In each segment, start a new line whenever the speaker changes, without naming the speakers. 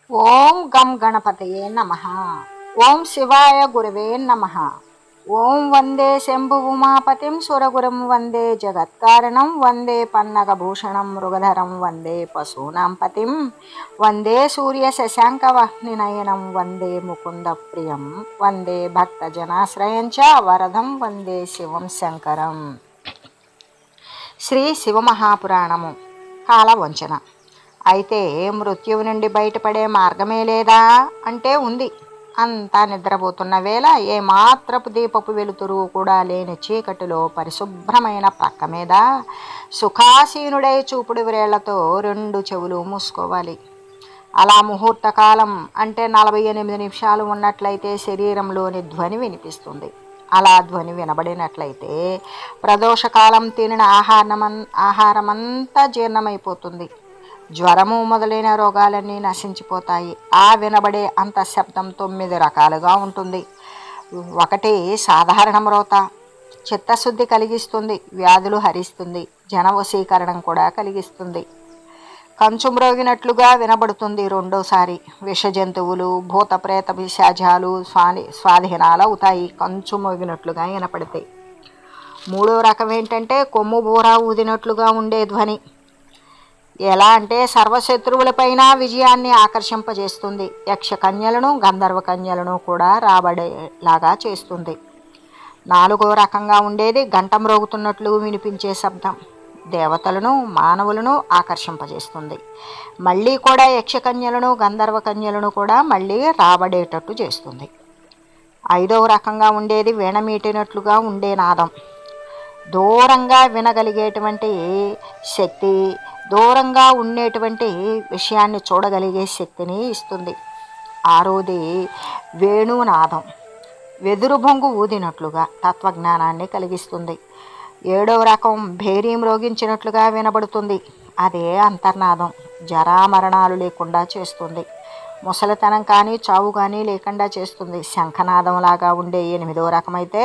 ఓం గం గణపతయే నమః. ఓం శివాయ గురవే నమః. ఓం వందే శంభు ఉమాపతిం సురగురం వందే జగత్కారణం వందే పన్నగభూషణం మృగధరం వందే పశూనాం పతిం వందే సూర్య శశాంకవహ్నినయనం వందే ముకుంద ప్రియం వందే భక్తజనాశ్రయం చ వరదం వందే శివం శంకరం. శ్రీ శివమహాపురాణము. కాలవంచన. అయితే మృత్యువు నుండి బయటపడే మార్గమే లేదా అంటే ఉంది. అంతా నిద్రపోతున్న వేళ ఏమాత్రపు దీపపు వెలుతురు కూడా లేని చీకటిలో పరిశుభ్రమైన ప్రక్క మీద సుఖాసీనుడై చూపుడు వ్రేళ్లతో 2 చెవులు మూసుకోవాలి. అలా ముహూర్తకాలం అంటే 48 నిమిషాలు ఉన్నట్లయితే శరీరంలోని ధ్వని వినిపిస్తుంది. అలా ధ్వని వినబడినట్లయితే ప్రదోషకాలం తినిన ఆహారమంతా జీర్ణమైపోతుంది. జ్వరము మొదలైన రోగాలన్నీ నశించిపోతాయి. ఆ వినబడే అంత శబ్దం 9 రకాలుగా ఉంటుంది. 1 సాధారణ మ్రోత, చిత్తశుద్ధి కలిగిస్తుంది, వ్యాధులు హరిస్తుంది, జనవశీకరణం కూడా కలిగిస్తుంది. కంచు మ్రోగినట్లుగా వినబడుతుంది. 2సారి విష జంతువులు, భూత ప్రేత పిశాచాలు స్వాధీనాలు అవుతాయి కంచు మోగినట్లుగా వినపడితే. 3వ రకం ఏంటంటే కొమ్ము బూర ఊదినట్లుగా ఉండే ధ్వని. ఎలా అంటే సర్వశత్రువులపైన విజయాన్ని ఆకర్షింపజేస్తుంది. యక్ష కన్యలను, గంధర్వ కన్యలను కూడా రాబడేలాగా చేస్తుంది. 4వ రకంగా ఉండేది గంట మ్రోగుతున్నట్లు వినిపించే శబ్దం. దేవతలను, మానవులను ఆకర్షింపజేస్తుంది. మళ్ళీ కూడా యక్షకన్యలను, గంధర్వ కన్యలను కూడా మళ్ళీ రాబడేటట్టు చేస్తుంది. 5వ రకంగా ఉండేది వీణ మీటినట్లుగా ఉండే నాదం. దూరంగా వినగలిగేటువంటి శక్తి, దూరంగా ఉండేటువంటి విషయాన్ని చూడగలిగే శక్తిని ఇస్తుంది. 6వది వేణునాదం. వెదురు బొంగు ఊదినట్లుగా తత్వజ్ఞానాన్ని కలిగిస్తుంది. 7వ రకం భేరీ మ్రోగించినట్లుగా వినబడుతుంది. అదే అంతర్నాదం. జరామరణాలు లేకుండా చేస్తుంది. ముసలితనం కానీ చావు కానీ లేకుండా చేస్తుంది. శంఖనాదంలాగా ఉండే 8వ రకమైతే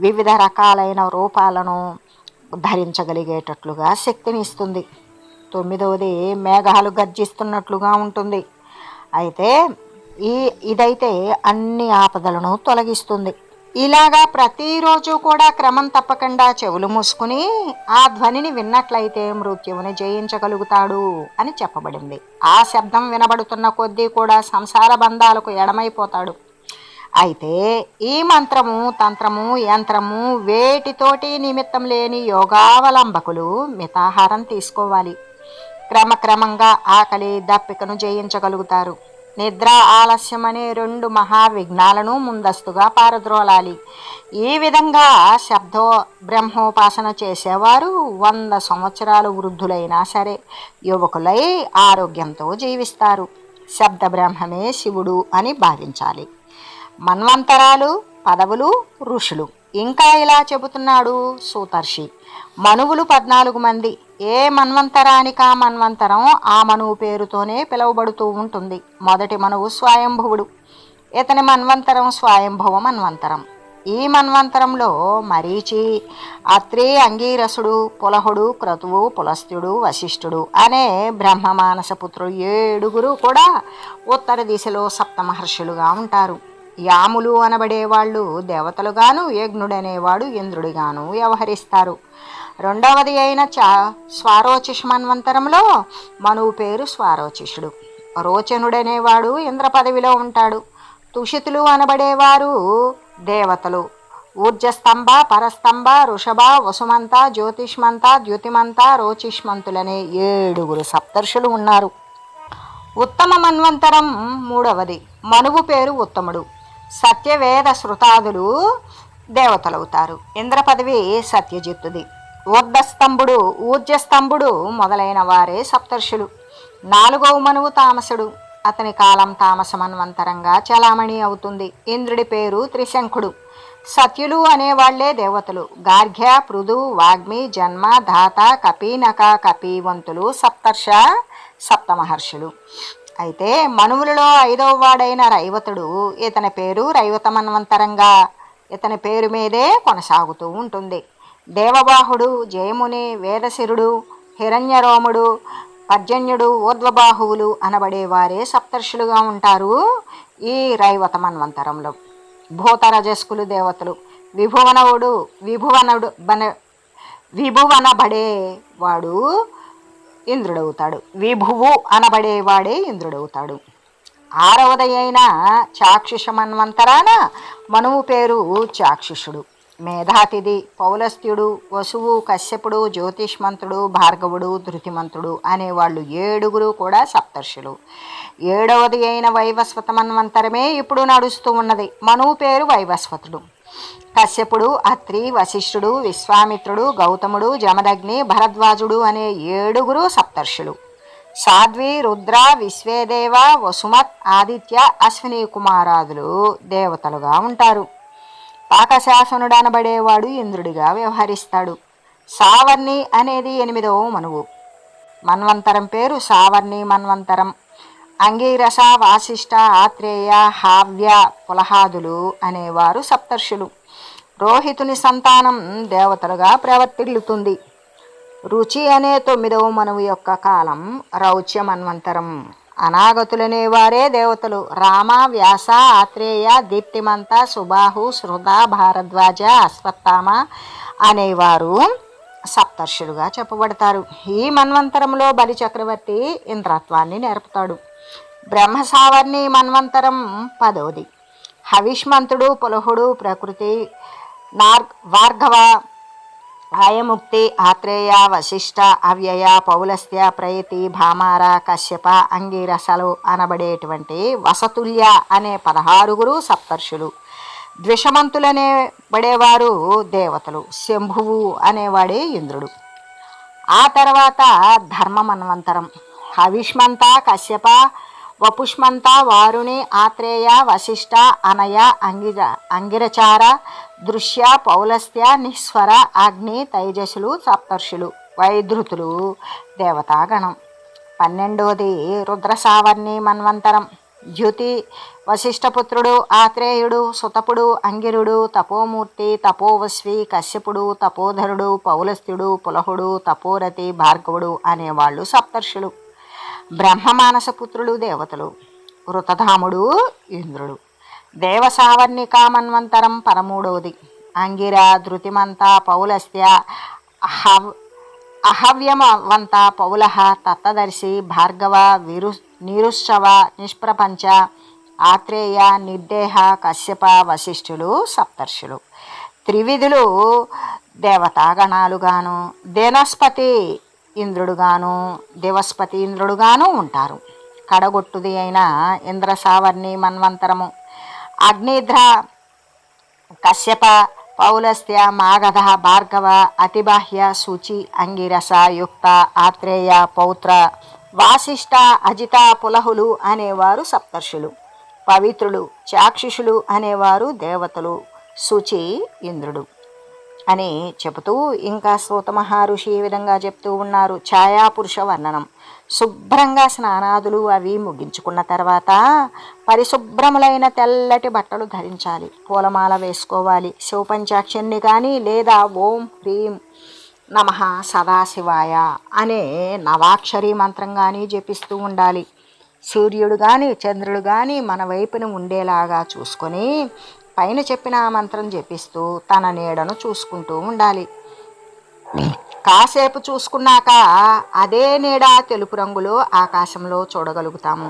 వివిధ రకాలైన రూపాలను ధరించగలిగేటట్లుగా శక్తిని ఇస్తుంది. 9వది మేఘాలు గర్జిస్తున్నట్లుగా ఉంటుంది. అయితే ఇదైతే అన్ని ఆపదలను తొలగిస్తుంది. ఇలాగా ప్రతిరోజు కూడా క్రమం తప్పకుండా చెవులు మూసుకుని ఆ ధ్వనిని విన్నట్లయితే మృత్యువుని జయించగలుగుతాడు అని చెప్పబడింది. ఆ శబ్దం వినబడుతున్న కొద్దీ కూడా సంసార బంధాలకు ఎడమైపోతాడు. అయితే ఈ మంత్రము, తంత్రము, యంత్రము వేటితోటి నిమిత్తం లేని యోగావలంబకులు మితాహారం తీసుకోవాలి. క్రమక్రమంగా ఆకలి, దప్పికను జయించగలుగుతారు. నిద్ర, ఆలస్యం అనే 2 మహావిఘ్నాలను ముందస్తుగా పారద్రోలాలి. ఈ విధంగా శబ్దో బ్రహ్మోపాసన చేసేవారు 100 సంవత్సరాలు వృద్ధులైనా సరే యువకులై ఆరోగ్యంతో జీవిస్తారు. శబ్ద బ్రహ్మమే శివుడు అని భావించాలి. మన్వంతరాలు, పదవులు, ఋషులు. ఇంకా ఇలా చెబుతున్నాడు సూతర్షి. మనువులు 14 మంది. ఏ మన్వంతరానికా మన్వంతరం ఆ మనువు పేరుతోనే పిలువబడుతూ ఉంటుంది. మొదటి మనువు స్వయంభువుడు. ఇతని మన్వంతరం స్వయంభువ మన్వంతరం. ఈ మన్వంతరంలో మరీచి, అత్రి, అంగీరసుడు, పులహుడు, క్రతువు, పులస్త్యుడు, వశిష్ఠుడు అనే బ్రహ్మమానసపుత్రులు 7 కూడా ఉత్తర దిశలో సప్తమహర్షులుగా ఉంటారు. యాములు అనబడేవాళ్ళు దేవతలుగాను, యజ్ఞుడనేవాడు ఇంద్రుడిగాను వ్యవహరిస్తారు. 2వది అయిన స్వారోచిష్ మన్వంతరంలో మనువు పేరు స్వారోచిషుడు. రోచనుడనేవాడు ఇంద్ర పదవిలో ఉంటాడు. తుషితులు అనబడేవారు దేవతలు. ఊర్జస్తంభ, పరస్తంభ, ఋషభ, వసుమంత, జ్యోతిష్మంత, ద్యుతిమంత, రోచిష్మంతులనే 7 సప్తర్షులు ఉన్నారు. ఉత్తమ మన్వంతరం 3వది. మనువు పేరు ఉత్తముడు. సత్యవేద శృతాదులు దేవతలవుతారు. ఇంద్ర పదవి సత్యజిత్తుది. ఊర్జస్తంభుడు మొదలైన వారే సప్తర్షులు. 4వ మనువు తామసుడు. అతని కాలం తామస మన్వంతరంగా చలామణి అవుతుంది. ఇంద్రుడి పేరు త్రిశంఖుడు. సత్యులు అనేవాళ్లే దేవతలు. గార్ఘ్య, పృథు, వాగ్మి, జన్మ, ధాత, కపీనక, కపీవంతులు సప్తమహర్షులు. అయితే మనువులలో 5వ వాడైన రైవతుడు. ఇతని పేరు రైవత మన్వంతరంగా ఇతని పేరు మీదే కొనసాగుతూ ఉంటుంది. దేవబాహుడు, జయముని, వేదశిరుడు, హిరణ్యరోముడు, పర్జన్యుడు, ఊర్ధ్వబాహువులు అనబడేవారే సప్తర్షులుగా ఉంటారు ఈ రైవత మన్వంతరంలో. భూతరజస్కులు దేవతలు. విభువనబడేవాడు ఇంద్రుడవుతాడు. విభువు అనబడేవాడే ఇంద్రుడవుతాడు. ఆరవది అయిన చాక్షుష మన్వంతరాన మనువు పేరు చాక్షుషుడు. మేధాతిథి, పౌలస్త్యుడు, వసువు, కశ్యపుడు, జ్యోతిష్మంతుడు, భార్గవుడు, ధృతిమంతుడు అనేవాళ్ళు 7 కూడా సప్తర్షులు. 7వది అయిన వైవస్వత మన్వంతరమే ఇప్పుడు నడుస్తూ ఉన్నది. మనువు పేరు వైవస్వతుడు. కశ్యపుడు, అత్రి, వశిష్ఠుడు, విశ్వామిత్రుడు, గౌతముడు, జమదగ్ని, భరద్వాజుడు అనే 7 సప్తర్షులు. సాధ్వి, రుద్ర, విశ్వేదేవ, వసుమత్, ఆదిత్య, అశ్విని కుమారాదులు దేవతలుగా ఉంటారు. పాకశాసనుడు అనబడేవాడు ఇంద్రుడిగా వ్యవహరిస్తాడు. సావర్ణి అనేది 8వ మనువు. మన్వంతరం పేరు సావర్ణి మన్వంతరం. అంగీరస, వాసిష్ఠ, ఆత్రేయ, హావ్య, పులహాదులు అనేవారు సప్తర్షులు. రోహితుని సంతానం దేవతలుగా ప్రవర్తిల్లుతుంది. రుచి అనే 9వ మనువు యొక్క కాలం రౌచ్య మన్వంతరం. అనాగతులనేవారే దేవతలు. రామ, వ్యాస, ఆత్రేయ, దీప్తిమంత, సుబాహు, శృత, భారద్వాజ, అశ్వత్థామ అనేవారు సప్తర్షులుగా చెప్పబడతారు. ఈ మన్వంతరంలో బలి చక్రవర్తి ఇంద్రత్వాన్ని నేర్పుతాడు. బ్రహ్మసావర్ణి మన్వంతరం 10వది. హవిష్మంతుడు, పులహుడు, ప్రకృతి, భార్గవ, ఆయముక్తి, ఆత్రేయ, వశిష్ఠ, అవ్యయ, పౌలస్త్య, ప్రయతి, భామార, కశ్యప, అంగీరసలు అనబడేటువంటి వసతుల్య అనే 16 సప్తర్షులు. ద్విషమంతులనే పడేవారు దేవతలు. శంభువు అనేవాడే ఇంద్రుడు. ఆ తర్వాత ధర్మ మన్వంతరం. హవిష్మంత, కశ్యప, వపుష్మంత, వారుణి, ఆత్రేయ, వశిష్ఠ, అనయ, అంగిరచార, దృశ్య, పౌలస్త్య, నిస్వర, అగ్ని, తైజసులు సప్తర్షులు. వైధృతులు దేవతాగణం. 12వది రుద్రసావర్ణి మన్వంతరం. ద్యుతి, వశిష్ఠపుత్రుడు, ఆత్రేయుడు, సుతపుడు, అంగిరుడు, తపోమూర్తి, తపోవస్వి, కశ్యపుడు, తపోధరుడు, పౌలస్త్యుడు, పులహుడు, తపోరతి, భార్గవుడు అనేవాళ్ళు సప్తర్షులు. బ్రహ్మమానసపుత్రులు దేవతలు. వృతధాముడు ఇంద్రుడు. దేవసావర్ణిక మన్వంతరం 13వది. అంగిర, ధృతిమంత, పౌలస్త్య, అహవ్యమవంత, పౌలహ, తత్తదర్శి, భార్గవ, నీరుశ్చవ, నిష్ప్రపంచ, ఆత్రేయ, నిర్దేహ, కశ్యప, వశిష్ఠులు సప్తర్షులు. త్రివిధులు దేవతాగణాలుగాను, దేనస్పతి ఇంద్రుడుగాను, దేవస్పతి ఇంద్రుడుగాను ఉంటారు. కడగొట్టుది అయిన ఇంద్రసావర్ణి మన్వంతరము. అగ్నిధ్ర, కశ్యప, పౌలస్త్య, మాగధ, భార్గవ, అతిబాహ్య, శుచి, అంగిరస, యుక్త, ఆత్రేయ, పౌత్ర, వాసిష్ఠ, అజిత, పులహులు అనేవారు సప్తర్షులు. పవిత్రులు, చాక్షుషులు అనేవారు దేవతలు. శుచి ఇంద్రుడు అని చెబుతూ ఇంకా సూత మహర్షి ఈ విధంగా చెప్తూ ఉన్నారు. ఛాయాపురుష వర్ణనం. శుభ్రంగా స్నానాదులు అవి ముగించుకున్న తర్వాత పరిశుభ్రములైన తెల్లటి బట్టలు ధరించాలి. పూలమాల వేసుకోవాలి. శివపంచాక్షరిని కానీ లేదా ఓం హ్రీం నమః సదాశివాయ అనే నవాక్షరి మంత్రం కానీ జపిస్తూ ఉండాలి. సూర్యుడు కానీ చంద్రుడు కానీ మన వైపున ఉండేలాగా చూసుకొని పైన చెప్పిన మంత్రం జపిస్తూ తన నీడను చూసుకుంటూ ఉండాలి. కాసేపు చూసుకున్నాక అదే నీడ తెలుపు రంగులో ఆకాశంలో చూడగలుగుతాము.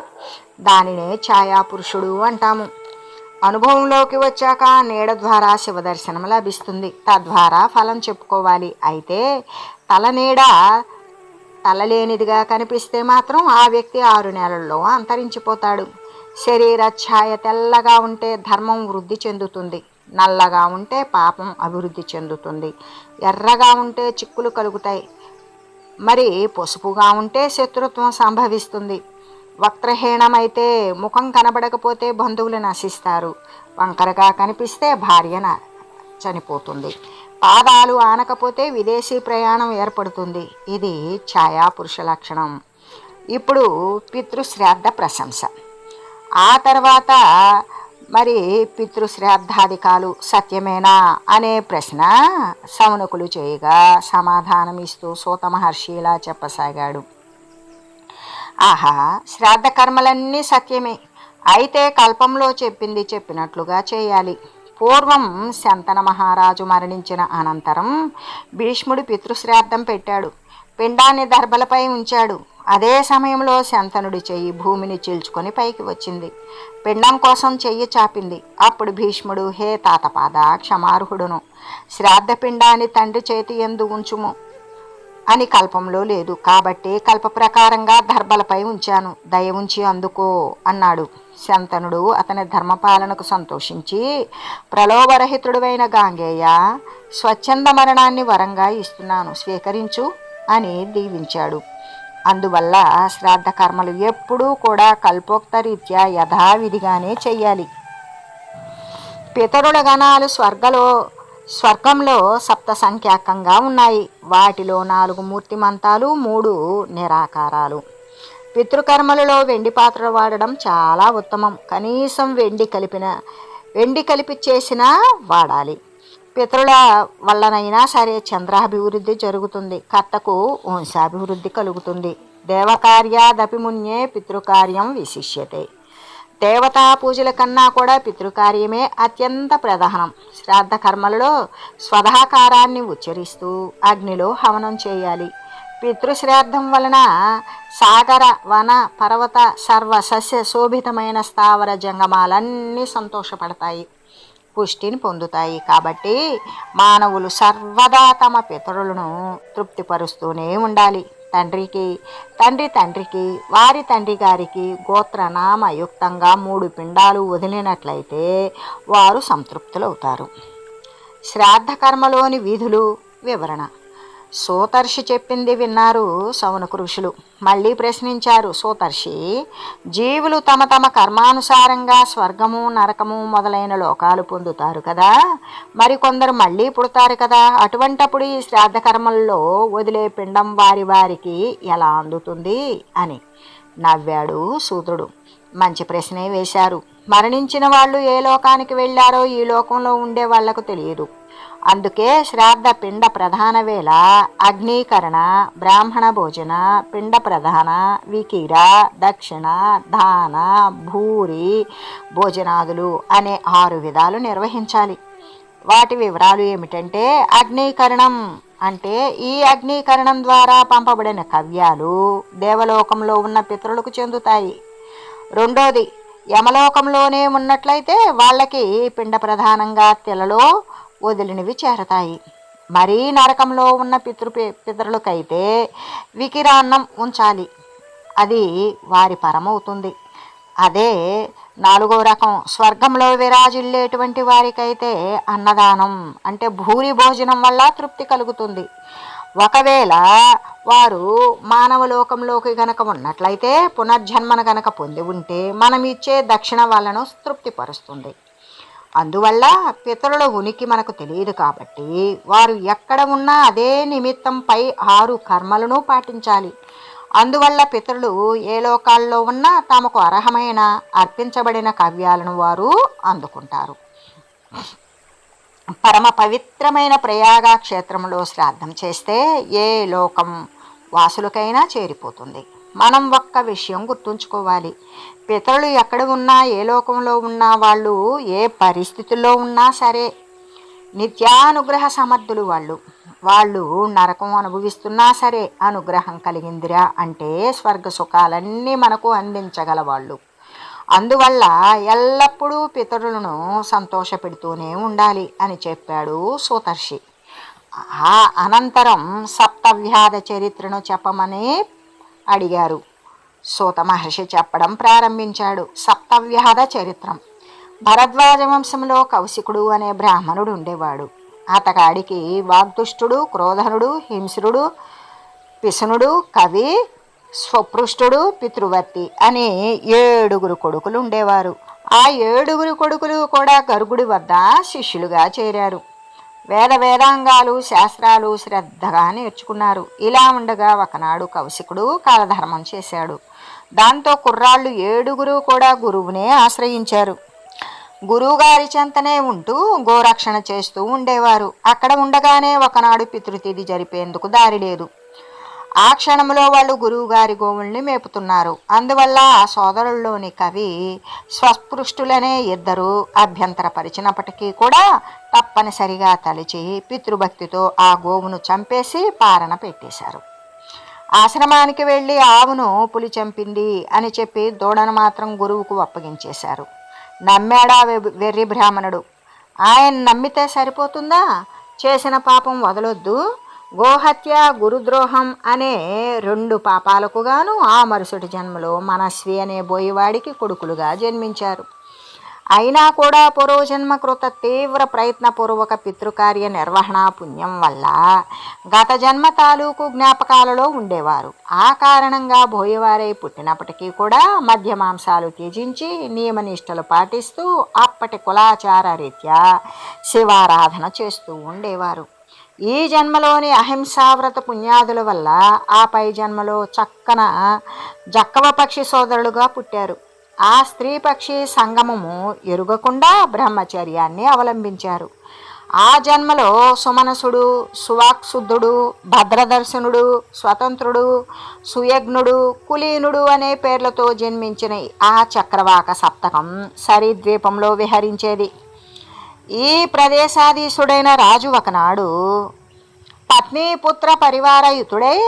దానినే ఛాయాపురుషుడు అంటాము. అనుభవంలోకి వచ్చాక నీడ ద్వారా శివదర్శనం లభిస్తుంది. తద్వారా ఫలం చెప్పుకోవాలి. అయితే తల నీడ తలలేనిదిగా కనిపిస్తే మాత్రం ఆ వ్యక్తి 6 నెలల్లో అంతరించిపోతాడు. శరీర ఛాయ తెల్లగా ఉంటే ధర్మం వృద్ధి చెందుతుంది. నల్లగా ఉంటే పాపం అభివృద్ధి చెందుతుంది. ఎర్రగా ఉంటే చిక్కులు కలుగుతాయి. మరి పసుపుగా ఉంటే శత్రుత్వం సంభవిస్తుంది. వక్రహీనమైతే ముఖం కనబడకపోతే బంధువులు నశిస్తారు. వంకరగా కనిపిస్తే భార్య చనిపోతుంది. పాదాలు ఆనకపోతే విదేశీ ప్రయాణం ఏర్పడుతుంది. ఇది ఛాయాపురుష లక్షణం. ఇప్పుడు పితృశ్రాద్ధ ప్రశంస. ఆ తర్వాత మరి పితృశ్రాద్ధాధికాలు సత్యమేనా అనే ప్రశ్న సౌనకులు చేయగా సమాధానం ఇస్తూ సూత మహర్షి ఇలా చెప్పసాగాడు. ఆహా, శ్రాద్ధ కర్మలన్నీ సత్యమే. అయితే కల్పంలో చెప్పింది చెప్పినట్లుగా చేయాలి. పూర్వం శంతన మహారాజు మరణించిన అనంతరం భీష్ముడు పితృశ్రాద్ధం పెట్టాడు. పిండాన్ని దర్భలపై ఉంచాడు. అదే సమయంలో శంతనుడి చెయ్యి భూమిని చీల్చుకొని పైకి వచ్చింది. పిండం కోసం చెయ్యి చాపింది. అప్పుడు భీష్ముడు, హే తాతపాద, క్షమార్హుడును, శ్రాద్ధ పిండాన్ని తండ్రి చేతి యందు ఉంచుము అని కల్పంలో లేదు. కాబట్టి కల్ప ప్రకారంగా దర్భలపై ఉంచాను, దయ ఉంచి అందుకో అన్నాడు. శంతనుడు అతని ధర్మపాలనకు సంతోషించి, ప్రలోభరహితుడువైన గాంగేయ, స్వచ్ఛంద మరణాన్ని వరంగా ఇస్తున్నాను, స్వీకరించు అని దీవించాడు. అందువల్ల శ్రాద్ధ కర్మలు ఎప్పుడూ కూడా కల్పోక్త రీత్యా యథావిధిగానే చెయ్యాలి. పితరుల గణాలు స్వర్గంలో సప్త సంఖ్యాకంగా ఉన్నాయి. వాటిలో 4 మూర్తిమంతాలు, 3 నిరాకారాలు. పితృకర్మలలో వెండి పాత్రలు వాడడం చాలా ఉత్తమం. కనీసం వెండి కలిపి చేసినా వాడాలి. పితరుల వల్లనైనా సరే చంద్రాభివృద్ధి జరుగుతుంది, కర్తకు వంశాభివృద్ధి కలుగుతుంది. దేవకార్యాదపి మున్యే పితృకార్యం విశిష్యతే. దేవతా పూజల కన్నా కూడా పితృకార్యమే అత్యంత ప్రధానం. శ్రాద్ధ కర్మలలో స్వధాకారాన్ని ఉచ్చరిస్తూ అగ్నిలో హవనం చేయాలి. పితృశ్రాద్ధం వలన సాగర, వన, పర్వత, సర్వ సస్య శోభితమైన స్థావర జంగమాలన్నీ సంతోషపడతాయి, పుష్టిని పొందుతాయి. కాబట్టి మానవులు సర్వదా తమ పితరులను తృప్తిపరుస్తూనే ఉండాలి. తండ్రికి, వారి తండ్రి గారికి గోత్రనామయుక్తంగా 3 పిండాలు వదిలినట్లయితే వారు సంతృప్తులవుతారు. శ్రాద్ధ కర్మలోని విధులు వివరణ. సోతర్షి చెప్పింది విన్నారు సౌనక ఋషులు. మళ్ళీ ప్రశ్నించారు. సోతర్షి, జీవులు తమ తమ కర్మానుసారంగా స్వర్గము, నరకము మొదలైన లోకాలు పొందుతారు కదా, మరికొందరు మళ్ళీ పుడతారు కదా, అటువంటప్పుడు ఈ శ్రాద్ధ కర్మల్లో వదిలే పిండం వారికి ఎలా అందుతుంది అని నవ్వాడు శూద్రుడు. మంచి ప్రశ్నే వేశారు. మరణించిన వాళ్ళు ఏ లోకానికి వెళ్ళారో ఈ లోకంలో ఉండే వాళ్లకు తెలియదు. అందుకే శ్రాద్ధ పిండ ప్రధాన వేళ అగ్నీకరణ, బ్రాహ్మణ భోజన, పిండ ప్రధాన, వికిర, దక్షిణ, దాన, భూరి భోజనాదులు అనే 6 విధాలు నిర్వహించాలి. వాటి వివరాలు ఏమిటంటే, అగ్నీకరణం అంటే ఈ అగ్నీకరణం ద్వారా పంపబడిన కవ్యాలు దేవలోకంలో ఉన్న పితరులకు చెందుతాయి. రెండోది, యమలోకంలోనే ఉన్నట్లయితే వాళ్ళకి పిండ ప్రధానంగా తెలలో వదిలినవి చేరతాయి. మరీ నరకంలో ఉన్న పితరులకైతే వికిరాన్నం ఉంచాలి, అది వారి పరమవుతుంది. అదే 4వ రకం. స్వర్గంలో విరాజిల్లేటువంటి వారికైతే అన్నదానం అంటే భూరి భోజనం వల్ల తృప్తి కలుగుతుంది. ఒకవేళ వారు మానవలోకంలోకి గనక ఉన్నట్లయితే, పునర్జన్మను గనక పొంది ఉంటే మనం ఇచ్చే దక్షిణ వాళ్ళను తృప్తిపరుస్తుంది. అందువల్ల పితరుల ఉనికి మనకు తెలియదు కాబట్టి వారు ఎక్కడ ఉన్నా అదే నిమిత్తంపై 6 కర్మలను పాటించాలి. అందువల్ల పితరులు ఏ లోకాల్లో ఉన్నా తమకు అర్హమైన అర్పించబడిన కవ్యాలను వారు అందుకుంటారు. పరమ పవిత్రమైన ప్రయాగ క్షేత్రంలో శ్రాద్ధం చేస్తే ఏ లోకం వాసులకైనా చేరిపోతుంది. మనం ఒక్క విషయం గుర్తుంచుకోవాలి. పితరులు ఎక్కడ ఉన్నా, ఏ లోకంలో ఉన్నా, వాళ్ళు ఏ పరిస్థితుల్లో ఉన్నా సరే నిత్యానుగ్రహ సమర్థులు. వాళ్ళు నరకం అనుభవిస్తున్నా సరే అనుగ్రహం కలిగిందిరా అంటే స్వర్గ సుఖాలన్నీ మనకు అందించగలవాళ్ళు. అందువల్ల ఎల్లప్పుడూ పితరులను సంతోషపెడుతూనే ఉండాలి అని చెప్పాడు సూతర్షి. ఆ అనంతరం సప్తవ్యాధ చరిత్రను చెప్పమని అడిగారు. సూత మహర్షి చెప్పడం ప్రారంభించాడు. సప్తవ్యాధ చరిత్రం. భరద్వాజ వంశంలో కౌశికుడు అనే బ్రాహ్మణుడు ఉండేవాడు. అతగాడికి వాగ్దుష్టుడు, క్రోధనుడు, హింస్రుడు, పిసునుడు, కవి, స్వపృష్టుడు, పితృవర్తి అనే 7 కొడుకులు ఉండేవారు. ఆ 7 కొడుకులు కూడా గర్గుడి వద్ద శిష్యులుగా చేరారు. వేదాంగాలు, శాస్త్రాలు శ్రద్ధగా నేర్చుకున్నారు. ఇలా ఉండగా ఒకనాడు కౌశికుడు కాలధర్మం చేశాడు. దాంతో కుర్రాళ్ళు 7 కూడా గురువునే ఆశ్రయించారు. గురువుగారి చెంతనే ఉంటూ గోరక్షణ చేస్తూ ఉండేవారు. అక్కడ ఉండగానే ఒకనాడు పితృతిథి జరిపేందుకు దారి లేదు. ఆ క్షణంలో వాళ్ళు గురువుగారి గోవుల్ని మేపుతున్నారు. అందువల్ల ఆ సోదరుల్లోని కవి స్వస్పృష్టులనే ఇద్దరు అభ్యంతరపరిచినప్పటికీ కూడా తప్పనిసరిగా తలిచి పితృభక్తితో ఆ గోవును చంపేసి పారణ పెట్టేశారు. ఆశ్రమానికి వెళ్ళి ఆవును పులి చంపింది అని చెప్పి దూడను మాత్రం గురువుకు అప్పగించేశారు. నమ్మాడా వెర్రి బ్రాహ్మణుడు. ఆయన నమ్మితే సరిపోతుందా? చేసిన పాపం వదలొద్దు. గోహత్య, గురుద్రోహం అనే 2 పాపాలకు గాను ఆ మరుసటి జన్మలో మనస్వి అనే బోయివాడికి కొడుకులుగా జన్మించారు. అయినా కూడా పూర్వజన్మ కృత తీవ్ర ప్రయత్నపూర్వక పితృకార్య నిర్వహణ పుణ్యం వల్ల గత జన్మ తాలూకు జ్ఞాపకాలలో ఉండేవారు. ఆ కారణంగా బోయవారై పుట్టినప్పటికీ కూడా మద్య మాంసాలు త్యజించి నియమనిష్టలు పాటిస్తూ అప్పటి కులాచార రీత్యా శివారాధన చేస్తూ ఉండేవారు. ఈ జన్మలోని అహింసావ్రత పుణ్యాదుల వల్ల ఆ పై జన్మలో చక్కన జక్కవ పక్షి సోదరులుగా పుట్టారు. ఆ స్త్రీ పక్షి సంగమము ఎరుగకుండా బ్రహ్మచర్యాన్ని అవలంబించారు. ఆ జన్మలో సుమనసుడు, సువాక్శుద్ధుడు, భద్రదర్శనుడు, స్వతంత్రుడు, సుయజ్ఞుడు, కులీనుడు అనే పేర్లతో జన్మించిన ఆ చక్రవాక సప్తకం సరిద్వీపంలో విహరించేది. ఈ ప్రదేశాధీశుడైన రాజు ఒకనాడు పత్ని పుత్ర పరివారయుతుడై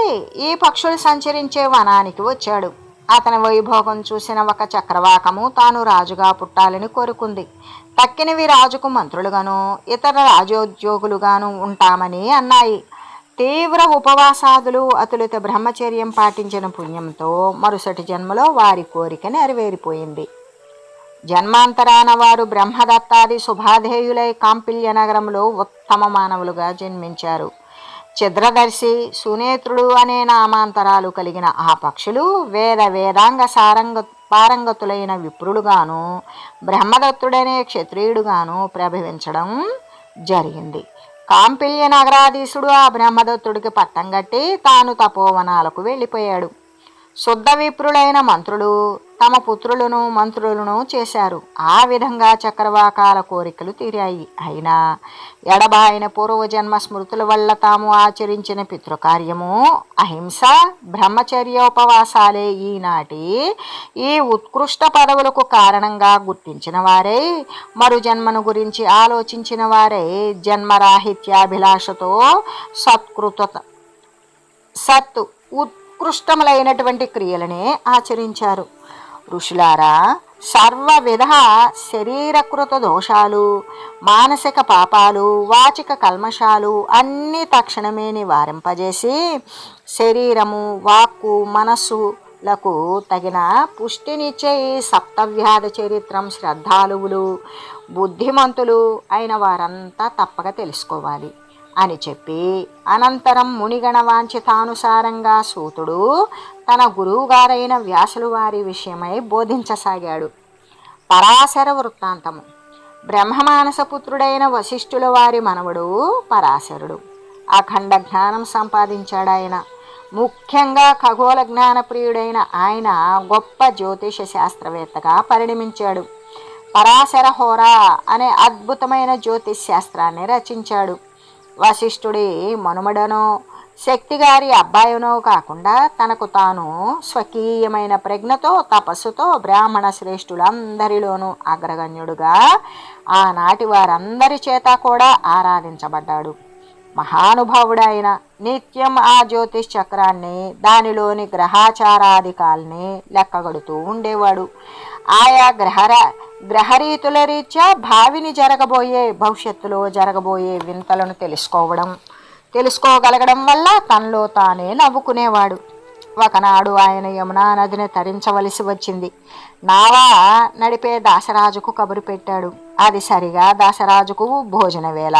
ఈ పక్షులు సంచరించే వనానికి వచ్చాడు. అతని వైభోగం చూసిన ఒక చక్రవాకము తాను రాజుగా పుట్టాలని కోరుకుంది. తక్కినవి రాజుకు మంత్రులుగాను ఇతర రాజోద్యోగులుగాను ఉంటామని అన్నాయి. తీవ్ర ఉపవాసాదులు అతులిత బ్రహ్మచర్యం పాటించిన పుణ్యంతో మరుసటి జన్మలో వారి కోరిక నెరవేరిపోయింది. జన్మాంతరాన వారు బ్రహ్మదత్తాది శుభాధేయులై కాంపిల్య నగరంలో ఉత్తమ మానవులుగా జన్మించారు. ఛిద్రదర్శి, సునేత్రుడు అనే నామాంతరాలు కలిగిన ఆ పక్షులు వేదాంగ పారంగతులైన విప్రులుగాను బ్రహ్మదత్తుడనే క్షత్రియుడుగాను ప్రభవించడం జరిగింది. కాంపిల్య నగరాధీశుడు ఆ బ్రహ్మదత్తుడికి పట్టం కట్టి తాను తపోవనాలకు వెళ్ళిపోయాడు. శుద్ధ విప్రులైన మంత్రులు తమ పుత్రులను మంత్రులను చేశారు. ఆ విధంగా చక్రవాకాల కోరికలు తీరాయి. అయినా ఎడబాయిన పూర్వజన్మ స్మృతుల వల్ల తాము ఆచరించిన పితృకార్యము అహింస, బ్రహ్మచర్యోపవాసాలే ఈనాటి ఈ ఉత్కృష్ట పదవులకు కారణంగా గుర్తించిన వారే, మరు జన్మను గురించి ఆలోచించిన వారే జన్మరాహిత్యాభిలాషతో ఉత్కృష్టములైనటువంటి క్రియలనే ఆచరించారు. ఋషులారా, సర్వవిధ శరీరకృత దోషాలు, మానసిక పాపాలు, వాచిక కల్మషాలు అన్నీ తక్షణమే నివారింపజేసి శరీరము, వాక్కు, మనస్సులకు తగిన పుష్టినిచ్చే సప్తవ్యాధ చరిత్రం శ్రద్ధాలువులు, బుద్ధిమంతులు అయిన వారంతా తప్పక తెలుసుకోవాలి అని చెప్పి అనంతరం మునిగణ వాంఛితానుసారంగా సూతుడు తన గురువుగారైన వ్యాసులు వారి విషయమై బోధించసాగాడు. పరాశర వృత్తాంతము. బ్రహ్మమానసపుత్రుడైన వశిష్ఠుల వారి మనవడు పరాశరుడు అఖండ జ్ఞానం సంపాదించాడాయన. ముఖ్యంగా ఖగోళ జ్ఞాన ప్రియుడైన ఆయన గొప్ప జ్యోతిష శాస్త్రవేత్తగా పరిణమించాడు. పరాశర హోరా అనే అద్భుతమైన జ్యోతిష్ శాస్త్రాన్ని రచించాడు. వశిష్ఠుడి మనుమడనో శక్తిగారి అబ్బాయినో కాకుండా తనకు తాను స్వకీయమైన ప్రజ్ఞతో తపస్సుతో బ్రాహ్మణ శ్రేష్ఠులందరిలోనూ అగ్రగణ్యుడుగా ఆనాటి వారందరి చేత కూడా ఆరాధించబడ్డాడు. మహానుభావుడైన నిత్యం ఆ జ్యోతిష్ చక్రాన్ని, దానిలోని గ్రహాచారాధికాల్ని లెక్కగడుతూ ఉండేవాడు. ఆయా గ్రహరీతుల రీత్యా భావిని భవిష్యత్తులో జరగబోయే వింతలను తెలుసుకోగలగడం వల్ల తనలో తానే నవ్వుకునేవాడు. ఒకనాడు ఆయన యమునా నదిని తరించవలసి వచ్చింది. నావా నడిపే దాసరాజుకు కబురు పెట్టాడు. అది సరిగా దాసరాజుకు భోజన వేళ.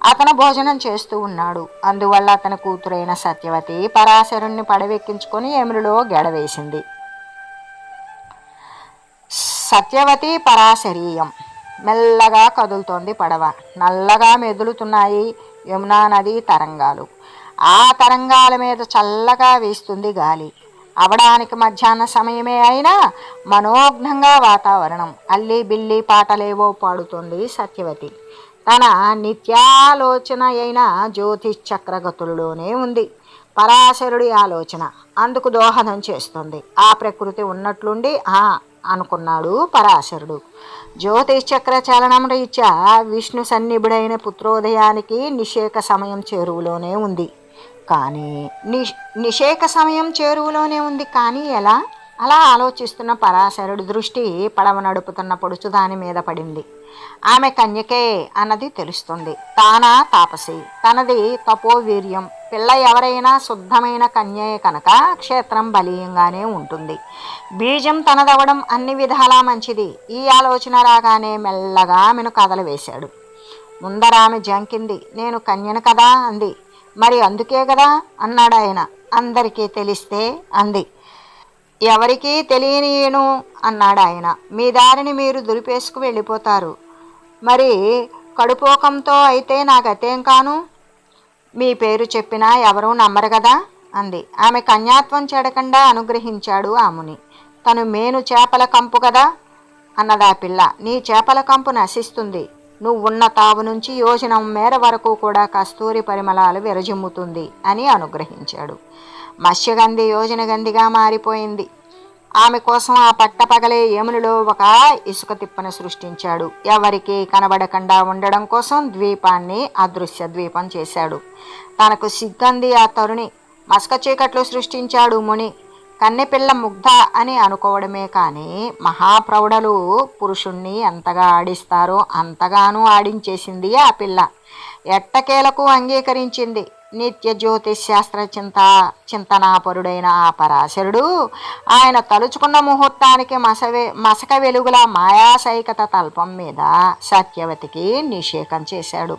అతను భోజనం చేస్తూ ఉన్నాడు. అందువల్ల అతని కూతురైన సత్యవతి పరాశరుణ్ణి పడవెక్కించుకొని యమునిలో గెడవేసింది. సత్యవతి పరాశరీయం. మెల్లగా కదులుతోంది పడవ. నల్లగా మెదులుతున్నాయి యమునా నది తరంగాలు. ఆ తరంగాల మీద చల్లగా వీస్తుంది గాలి. అవడానికి మధ్యాహ్న సమయమే అయినా మనోజ్ఞంగా వాతావరణం. అల్లి బిల్లి పాటలేవో పాడుతోంది సత్యవతి. తన నిత్యాలోచన అయిన జ్యోతిష్ చక్రగతుల్లోనే ఉంది. పరాశరుడి ఆలోచన అందుకు దోహదం చేస్తుంది. ఆ ప్రకృతి ఉన్నట్లుండి అనుకున్నాడు పరాశరుడు. జ్యోతిష్ చక్ర చలనం రీత్యా విష్ణు సన్నిభుడైన పుత్రోదయానికి నిషేక సమయం చేరువలోనే ఉంది. కానీ నిషేక సమయం చేరువలోనే ఉంది కానీ ఎలా? అలా ఆలోచిస్తున్న పరాశరుడి దృష్టి పడవ నడుపుతున్న పొడుచు దాని మీద పడింది. ఆమె కన్యకే అన్నది తెలుస్తుంది. తానా తాపసి, తనది తపోవీర్యం. పిల్ల ఎవరైనా శుద్ధమైన కన్యే కనుక క్షేత్రం బలీయంగానే ఉంటుంది. బీజం తనదవడం అన్ని విధాలా మంచిది. ఈ ఆలోచన రాగానే మెల్లగా ఆమెను కదలవేశాడు. ముందర ఆమె జంకింది. నేను కన్యను కదా అంది. మరి అందుకే కదా అన్నాడు ఆయన. అందరికీ తెలిస్తే అంది. ఎవరికీ తెలియనియను అన్నాడు ఆయన. మీ దారిని మీరు దులిపేసుకు వెళ్ళిపోతారు. మరి కడుపోకంతో అయితే నా గతేం కాను? మీ పేరు చెప్పినా ఎవరూ నమ్మరు కదా అంది. ఆమె కన్యాత్వం చెడకుండా అనుగ్రహించాడు ఆముని. తను మేను చేపల కంపు కదా అన్నదా పిల్ల. నీ చేపల కంపు నశిస్తుంది. నువ్వున్న తావు నుంచి యోజనం మేర వరకు కూడా కస్తూరి పరిమళాలు విరజిమ్ముతుంది అని అనుగ్రహించాడు. మత్స్యగంధి యోజనగంధిగా మారిపోయింది. ఆమె కోసం ఆ పట్టపగలే యమునిలో ఒక ఇసుక తిప్పను సృష్టించాడు. ఎవరికి కనబడకుండా ఉండడం కోసం ద్వీపాన్ని అదృశ్య ద్వీపం చేశాడు. తనకు సిగ్గంది ఆ తరుణి. మసక చీకట్లు సృష్టించాడు ముని. కన్నెపిల్ల ముగ్ధ అని అనుకోవడమే కానీ మహాప్రౌఢలు పురుషుణ్ణి ఎంతగా ఆడిస్తారో అంతగానూ ఆడించేసింది ఆ పిల్ల. ఎట్టకేలకు అంగీకరించింది. నిత్య జ్యోతిష్ శాస్త్ర చింతనాపరుడైన ఆ పరాశరుడు ఆయన తలుచుకున్న ముహూర్తానికి మసక వెలుగుల మాయాసైకత తల్పం మీద సత్యవతికి నిషేకం చేశాడు.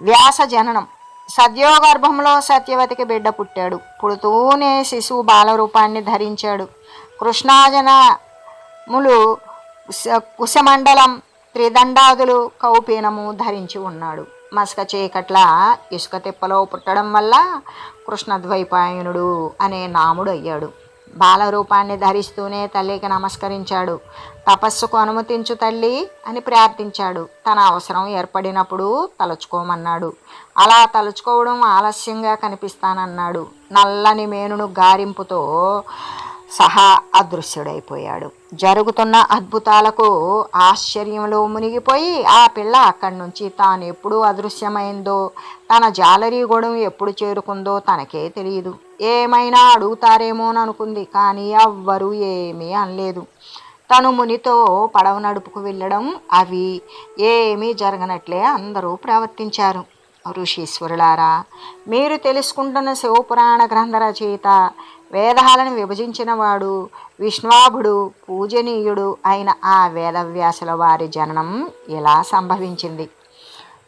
వ్యాస జననం. సద్యోగర్భంలో సత్యవతికి బిడ్డ పుట్టాడు. పుడుతూనే శిశువు బాలరూపాన్ని ధరించాడు. కృష్ణాజనములు, కుశమండలం, త్రిదండాదులు, కౌపీనము ధరించి ఉన్నాడు. మసక చీకట్ల ఇసుక తిప్పలో పుట్టడం వల్ల కృష్ణద్వైపాయనుడు అనే నాముడు అయ్యాడు. బాలరూపాన్ని ధరిస్తూనే తల్లికి నమస్కరించాడు. తపస్సుకు అనుమతించు తల్లి అని ప్రార్థించాడు. తన అవసరం ఏర్పడినప్పుడు తలుచుకోమన్నాడు. అలా తలుచుకోవడం ఆలస్యంగా కనిపిస్తానన్నాడు. నల్లని మేనును గారింపుతో సహా అదృశ్యుడైపోయాడు. జరుగుతున్న అద్భుతాలకు ఆశ్చర్యంలో మునిగిపోయి ఆ పిల్ల అక్కడి నుంచి తాను ఎప్పుడు అదృశ్యమైందో, తన జాలరీ గొడవ ఎప్పుడు చేరుకుందో తనకే తెలియదు. ఏమైనా అడుగుతారేమోననుకుంది కానీ ఎవ్వరూ ఏమీ అనలేదు. తను మునితో పడవ నడుపుకు వెళ్ళడం అవి ఏమీ జరగనట్లే అందరూ ప్రవర్తించారు. ఋషీశ్వరులారా, మీరు తెలుసుకుంటున్న శివపురాణ గ్రంథ రచయిత, వేదాలను విభజించిన వాడు, విష్ణువాభుడు, పూజనీయుడు అయిన ఆ వేదవ్యాసుల వారి జననం ఇలా సంభవించింది.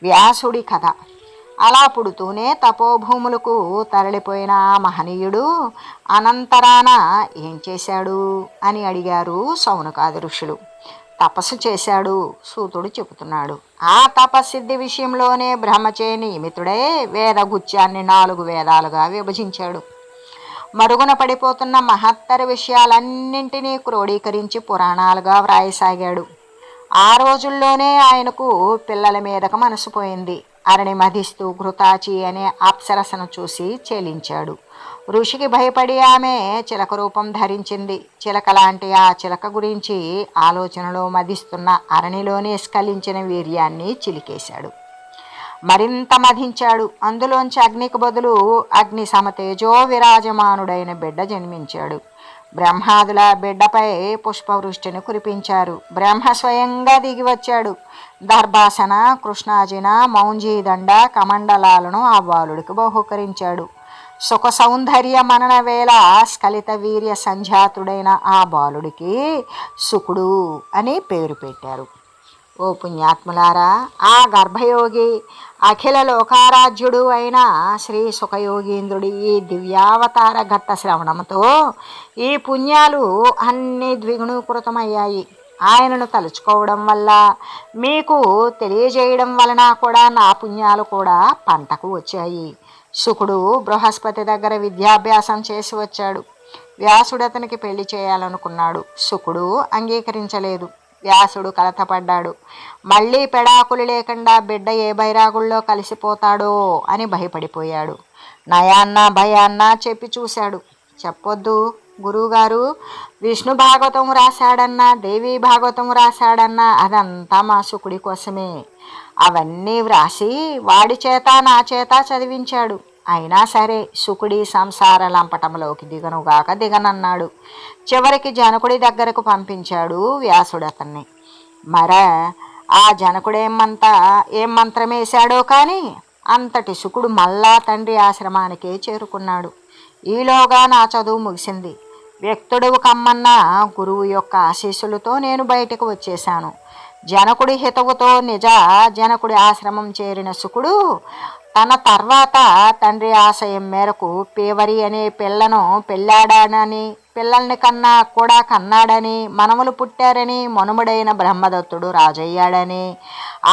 వ్యాసుడి కథ. అలా పుడుతూనే తపోభూములకు తరలిపోయిన ఆ మహనీయుడు అనంతరాన ఏం చేశాడు అని అడిగారు సౌనకాది ఋషులు. తపస్సు చేశాడు. సూతుడు చెబుతున్నాడు. ఆ తపస్సిద్ధి విషయంలోనే బ్రహ్మచే నియమితుడై వేదగుత్యాన్ని 4 వేదాలుగా విభజించాడు. మరుగున పడిపోతున్న మహత్తర విషయాలన్నింటినీ క్రోడీకరించి పురాణాలుగా వ్రాయసాగాడు. ఆ రోజుల్లోనే ఆయనకు పిల్లల మీదకు మనసు పోయింది. అరణి మధిస్తూ ఘృతాచి అనే అప్సరసను చూసి చెలించాడు. ఋషికి భయపడి ఆమె చిలక రూపం ధరించింది. చిలక లాంటి ఆ చిలక గురించి ఆలోచనలో మధిస్తున్న అరణిలోనే స్ఖలించిన వీర్యాన్ని చిలికేశాడు. మరింత మధించాడు. అందులోంచి అగ్నికి బదులు అగ్ని సమతేజో విరాజమానుడైన బిడ్డ జన్మించాడు. బ్రహ్మాదుల బిడ్డపై పుష్పవృష్టిని కురిపించారు. బ్రహ్మ స్వయంగా దిగి వచ్చాడు. దర్భాసన, కృష్ణాజిన, మౌంజీదండ, కమండలాలను ఆ బాలుడికి బహుకరించాడు. సుఖ సౌందర్య మనన వేళ స్ఖలిత వీర్య సంజాతుడైన ఆ బాలుడికి సుకుడు అని పేరు పెట్టారు. ఓ పుణ్యాత్ములారా, ఆ గర్భయోగి అఖిల లోకారాధ్యుడు అయిన శ్రీ సుఖయోగీంద్రుడి ఈ దివ్యావతార ఘట్ట శ్రవణంతో ఈ పుణ్యాలు అన్నీ ద్విగుణీకృతమయ్యాయి. ఆయనను తలుచుకోవడం వల్ల, మీకు తెలియజేయడం వలన కూడా నా పుణ్యాలు కూడా పంటకు వచ్చాయి. శుకుడు బృహస్పతి దగ్గర విద్యాభ్యాసం చేసి వచ్చాడు. వ్యాసుడు అతనికి పెళ్లి చేయాలనుకున్నాడు. శుకుడు అంగీకరించలేదు. వ్యాసుడు కలతపడ్డాడు. మళ్ళీ పెడాకులు లేకుండా బిడ్డ ఏ బైరాగుల్లో కలిసిపోతాడో అని భయపడిపోయాడు. నయాన్న భయాన్న చెప్పి చూశాడు. చెప్పొద్దు గురువుగారు, విష్ణు భాగవతం రాశాడన్నా, దేవీ భాగవతం రాశాడన్నా అదంతా మా శుకుడి కోసమే. అవన్నీ వ్రాసి వాడి చేత నా చేత చదివించాడు. అయినా సరే శుకుడి సంసార లంపటంలోకి దిగనుగాక దిగనన్నాడు. చివరికి జనకుడి దగ్గరకు పంపించాడు వ్యాసుడు అతన్ని. ఆ జనకుడేమంతా ఏం మంత్రమేశాడో కానీ అంతటి శుకుడు మళ్ళా తండ్రి ఆశ్రమానికే చేరుకున్నాడు. ఈలోగా నా చదువు ముగిసింది. వ్యక్తుడు కమ్మన్న గురువు యొక్క ఆశీస్సులతో నేను బయటకు వచ్చేశాను. జనకుడి హితవుతో జనకుడి ఆశ్రమం చేరిన శుకుడు తన తర్వాత తండ్రి ఆశయం మేరకు పేవరి అనే పిల్లను పెళ్ళాడానని, పిల్లల్ని కన్నాడని, మనములు పుట్టారని, మనుముడైన బ్రహ్మదత్తుడు రాజయ్యాడని,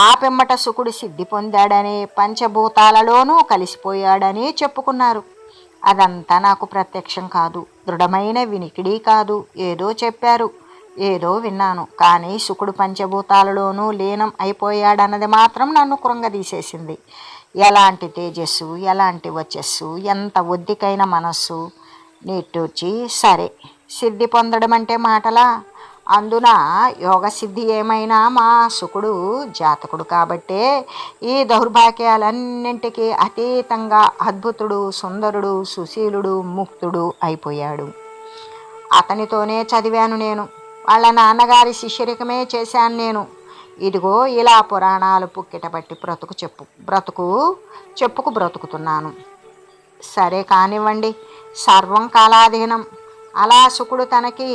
ఆ పిమ్మట శుకుడు సిద్ధి పొందాడని, పంచభూతాలలోనూ కలిసిపోయాడని చెప్పుకున్నారు. అదంతా నాకు ప్రత్యక్షం కాదు, దృఢమైన వినికిడి కాదు. ఏదో చెప్పారు, ఏదో విన్నాను. కానీ శుకుడు పంచభూతాలలోనూ లీనం అయిపోయాడన్నది మాత్రం నన్ను కృంగదీసేసింది. ఎలాంటి తేజస్సు, ఎలాంటి వచ్చస్సు, ఎంత ఒద్దికైన మనస్సు నీటూర్చి. సరే, సిద్ధి పొందడం అంటే మాటలా? అందున యోగసిద్ధి ఏమైనా మా శుకుడు జాతకుడు కాబట్టే ఈ దౌర్భాగ్యాలన్నింటికీ అతీతంగా అద్భుతుడు, సుందరుడు, సుశీలుడు, ముక్తుడు అయిపోయాడు. అతనితోనే చదివాను నేను. వాళ్ళ నాన్నగారి శిష్యరికమే చేశాను నేను. ఇదిగో ఇలా పురాణాలు పుక్కిట బట్టి చెప్పుకు బ్రతుకుతున్నాను. సరే కానివ్వండి, సర్వం కాలాధీనం. అలా శుకుడు తనకి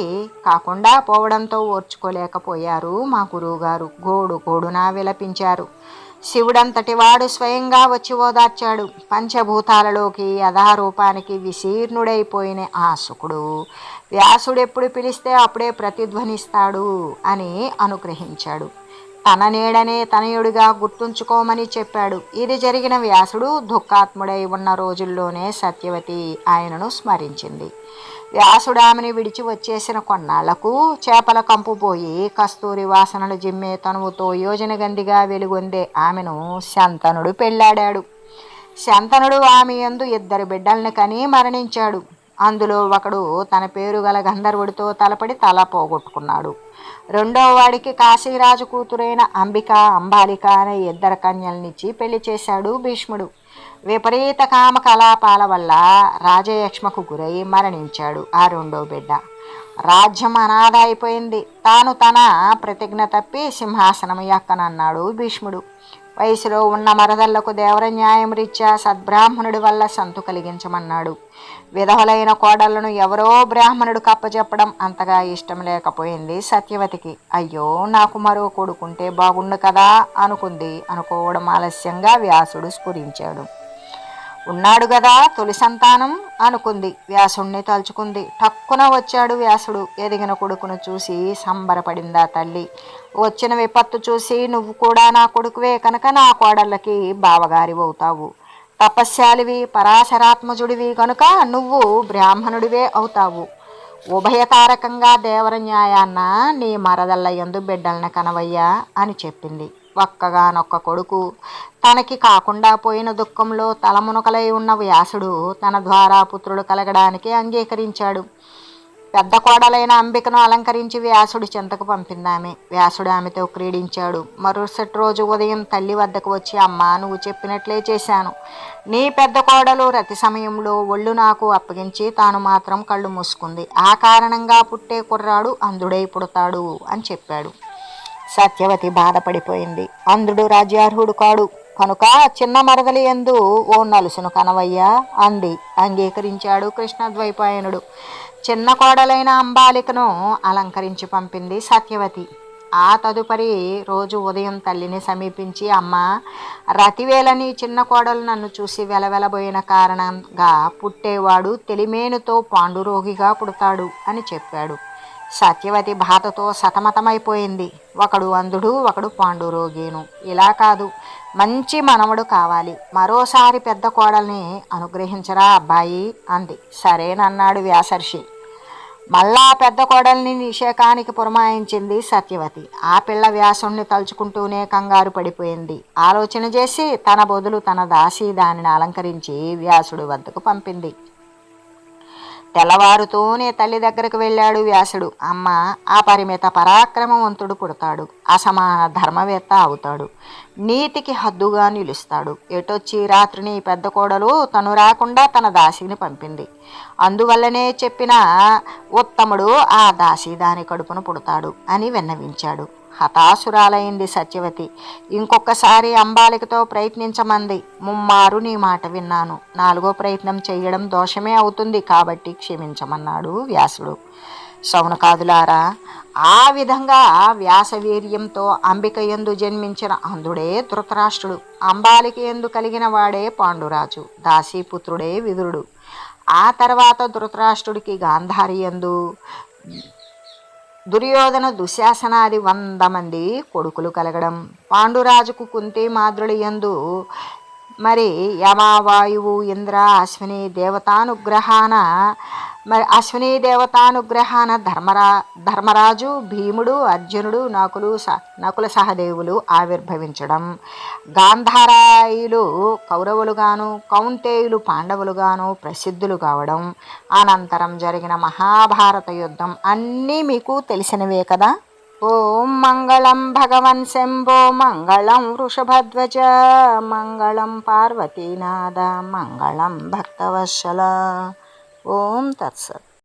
కాకుండా పోవడంతో ఓర్చుకోలేకపోయారు మా గురువుగారు. గోడున విలపించారు. శివుడంతటి వాడు స్వయంగా వచ్చి ఓదార్చాడు. పంచభూతాలలోకి యథారూపానికి విశీర్ణుడైపోయిన ఆ శుకుడు వ్యాసుడెప్పుడు పిలిస్తే అప్పుడే ప్రతిధ్వనిస్తాడు అని అనుగ్రహించాడు. తన నీడనే తనయుడిగా గుర్తుంచుకోమని చెప్పాడు. ఇది జరిగిన వ్యాసుడు దుఃఖాత్ముడై ఉన్న రోజుల్లోనే సత్యవతి ఆయనను స్మరించింది. వ్యాసుడు ఆమెను విడిచి వచ్చేసిన కొన్నాళ్లకు చేపల కంపు పోయి కస్తూరి వాసనలు జిమ్మే తనువుతో యోజనగందిగా వెలుగొందే ఆమెను శంతనుడు పెళ్ళాడాడు. శంతనుడు ఆమె యందు 2 బిడ్డల్ని కని మరణించాడు. అందులో ఒకడు తన పేరు గల గంధర్వుడితో తలపడి తల పోగొట్టుకున్నాడు. రెండవ వాడికి కాశీరాజు కూతురైన అంబాలిక అనే 2 కన్యల్నిచ్చి పెళ్లి చేశాడు భీష్ముడు. విపరీత కామకలాపాల వల్ల రాజయక్ష్మకు గురై మరణించాడు ఆ రెండో బిడ్డ. రాజ్యం అనాథ అయిపోయింది. తాను తన ప్రతిజ్ఞ తప్పి సింహాసనం ఎక్కనన్నాడు భీష్ముడు. వయసులో ఉన్న మరదళ్లకు దేవర న్యాయం రీత్యా సద్బ్రాహ్మణుడి వల్ల సంతు కలిగించమన్నాడు. విధవలైన కోడళ్లను ఎవరో బ్రాహ్మణుడు కప్పచెప్పడం అంతగా ఇష్టం లేకపోయింది సత్యవతికి. అయ్యో, నాకు మరో కొడుకుంటే బాగుండు కదా అనుకోవడం ఆలస్యంగా వ్యాసుడు స్ఫురించాడు. ఉన్నాడు గదా తొలి సంతానం అనుకుంది. వ్యాసుణ్ణి తలుచుకుంది. టక్కున వచ్చాడు వ్యాసుడు. ఎదిగిన కొడుకును చూసి సంబరపడిందా తల్లి. వచ్చిన విపత్తు చూసి, నువ్వు కూడా నా కొడుకువే కనుక నా కోడళ్ళకి బావగారి అవుతావు. తపస్యాలివి, పరాశరాత్మజుడివి కనుక నువ్వు బ్రాహ్మణుడివే అవుతావు. ఉభయతారకంగా దేవర న్యాయాన్న నీ మరదళ్ళ యందు బిడ్డల్ని కనవయ్యా అని చెప్పింది. ఒక్కగానొక్క కొడుకు తనకి కాకుండా పోయిన దుఃఖంలో తలమునకలై ఉన్న వ్యాసుడు తన ద్వారా పుత్రుడు కలగడానికి అంగీకరించాడు. పెద్ద కోడలైన అంబికను అలంకరించి వ్యాసుడి చెంతకు పంపిందామె. వ్యాసుడు ఆమెతో క్రీడించాడు. మరుసటి రోజు ఉదయం తల్లి వద్దకు వచ్చి, అమ్మా, నువ్వు చెప్పినట్లే చేశాను. నీ పెద్ద కోడలు రతి సమయంలో ఒళ్ళు నాకు అప్పగించి తాను మాత్రం కళ్ళు మూసుకుంది. ఆ కారణంగా పుట్టే కుర్రాడు అంధుడై పుడతాడు అని చెప్పాడు. సత్యవతి బాధపడిపోయింది. అంధుడు రాజ్యార్హుడు కాడు కనుక చిన్న మరదలి యందు ఓ నలుసును కనవయ్యా అంది. అంగీకరించాడు కృష్ణద్వైపాయనుడు. చిన్న కోడలైన అంబాలికను అలంకరించి పంపింది సత్యవతి. ఆ తదుపరి రోజు ఉదయం తల్లిని సమీపించి, అమ్మ, రతివేలని చిన్న కోడలు నన్ను చూసి వెలవెలబోయిన కారణంగా పుట్టేవాడు తెలిమేనుతో పాండురోగిగా పుడతాడు అని చెప్పాడు. సత్యవతి బాధతో సతమతమైపోయింది. ఒకడు అంధుడు, ఒకడు పాండురోగేను. ఇలా కాదు, మంచి మనవడు కావాలి. మరోసారి పెద్ద కోడల్ని అనుగ్రహించరా అబ్బాయి అంది. సరేనన్నాడు వ్యాసర్షి. మళ్ళా పెద్ద కోడల్ని నిషేకానికి పురమాయించింది సత్యవతి. ఆ పిల్ల వ్యాసుణ్ణి తలుచుకుంటూనే కంగారు పడిపోయింది. ఆలోచన చేసి తన బదులు తన దాసి దానిని అలంకరించి వ్యాసుడి వద్దకు పంపింది. తెల్లవారుతూనే తల్లి దగ్గరకు వెళ్ళాడు వ్యాసుడు. అమ్మ, ఆ పరిమిత పరాక్రమవంతుడు పుడతాడు, అసమాన ధర్మవేత్త అవుతాడు, నీతికి హద్దుగా నిలుస్తాడు. ఎటొచ్చి రాత్రిని పెద్ద కోడలు తను రాకుండా తన దాసిని పంపింది. అందువల్లనే చెప్పిన ఉత్తముడు ఆ దాసి దాని కడుపున పుడతాడు అని విన్నవించాడు. హతాసురాలైంది సత్యవతి. ఇంకొకసారి అంబాలికతో ప్రయత్నించమంది. ముమ్మారు నీ మాట విన్నాను, నాలుగో ప్రయత్నం చెయ్యడం దోషమే అవుతుంది, కాబట్టి క్షమించమన్నాడు వ్యాసుడు. శౌనకాదులారా, ఆ విధంగా వ్యాసవీర్యంతో అంబిక యందు జన్మించిన అంధుడే ధృతరాష్ట్రుడు, అంబాలిక యందు కలిగిన వాడే పాండురాజు, దాసీపుత్రుడే విదురుడు. ఆ తర్వాత ధృతరాష్ట్రుడికి గాంధారి యందు, దుర్యోధన దుశ్శాసనాది 100 మంది కొడుకులు కలగడం, పాండురాజుకు కుంతి మాద్రుల యందు మరి యమవాయువు ఇంద్ర అశ్విని దేవతానుగ్రహాన ధర్మరాజు, భీముడు, అర్జునుడు, నకుల సహదేవులు ఆవిర్భవించడం, గాంధారాయులు కౌరవులుగాను, కౌంతేయులు పాండవులుగాను ప్రసిద్ధులు కావడం, అనంతరం జరిగిన మహాభారత యుద్ధం అన్నీ మీకు తెలిసినవే కదా. ఓం మంగళం భగవన్ శంభో, మంగళం వృషభధ్వజ, మంగళం పార్వతీనాథ, మంగళం భక్తవత్సల. ఓం తత్సత్.